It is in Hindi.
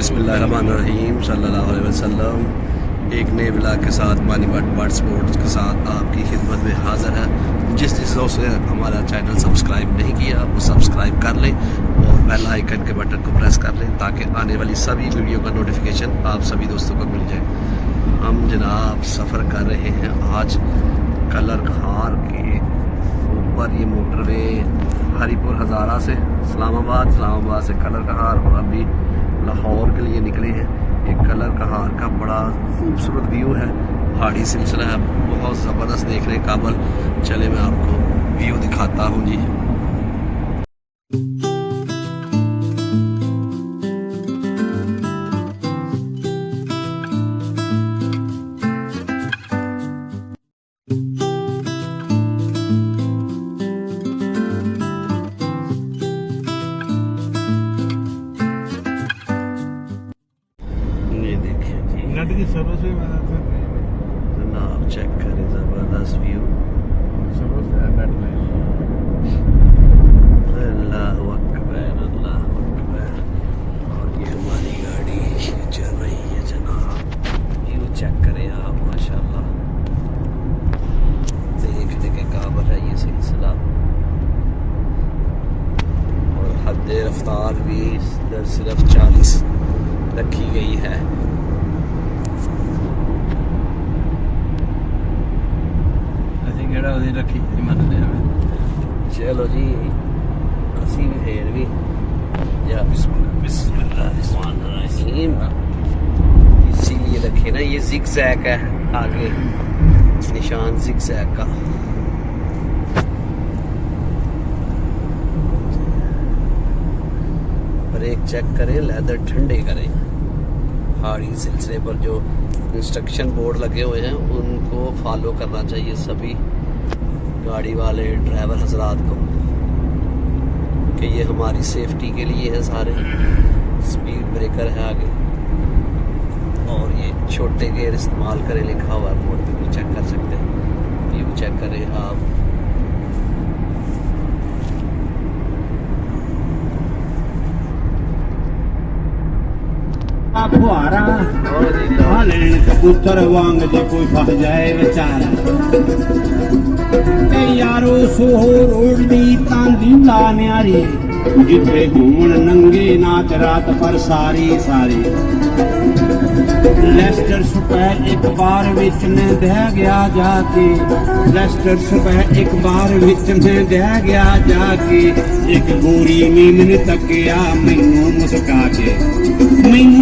बिस्मिल्लाहिर्रहमानिर्रहीम सल्लल्लाहु अलैहि वसल्लम। एक नए व्लॉग के साथ मानी बट स्पोर्ट्स के साथ आपकी खिदमत में हाज़िर है। जिस दोस्तों ने हमारा चैनल सब्सक्राइब नहीं किया वो सब्सक्राइब कर लें और बेल आइकन के बटन को प्रेस कर लें ताकि आने वाली सभी वीडियो का नोटिफिकेशन आप सभी दोस्तों को मिल जाए। हम जनाब सफ़र कर रहे हैं आज कलर खार के ऊपर, ये मोटरवे हरीपुर हज़ारा से इस्लामाबाद से कलर कहार, और अभी लाहौर के लिए निकले हैं। एक कलर कहार का बड़ा खूबसूरत व्यू है, पहाड़ी सिलसिला है, बहुत ज़बरदस्त देखने काबिल। चले मैं आपको व्यू दिखाता हूँ जी। जनाब चेक करें, ज़बरदस्त व्यू। अल्लाहु अकबर, अल्लाहु अकबर। और ये हमारी गाड़ी चल रही है जनाब, व्यू चेक करें आप, माशाल्लाह देखने के काबिल है ये सिलसिला। और हद रफ्तार भी सिर्फ 40 रखी गई है। चलो जी असी भी फिर भी इसीलिए रखे ना, ये जिग जैग है आगे निशान जिग जैग का। ब्रेक चेक करें, लेदर ठंडे करें। पहाड़ी सिलसिले पर जो इंस्ट्रक्शन बोर्ड लगे हुए हैं उनको फॉलो करना चाहिए सभी गाड़ी वाले ड्राइवर हजरात को, कि ये हमारी सेफ्टी के लिए है सारे। स्पीड ब्रेकर है आगे, और ये छोटे गेयर इस्तेमाल करें लिखा हुआ है बोर्ड पे, भी चेक कर सकते हैं। व्यू चेक करें आप। फुहारा कबूतर वांग जे कोई फस जाए बेचारा, यारो सोहर उड़दी तांदी ला न्यारी, जिथे घूमन नंगे नाच रात पर सारी सारी। लेस्टर स्क्वायर एक बार विच ने दह गया जाके, लेस्टर स्क्वायर एक बार विच ने दह गया जाके। एक गोरी नींद ने तकिया मैनू मुस्का के, मैनू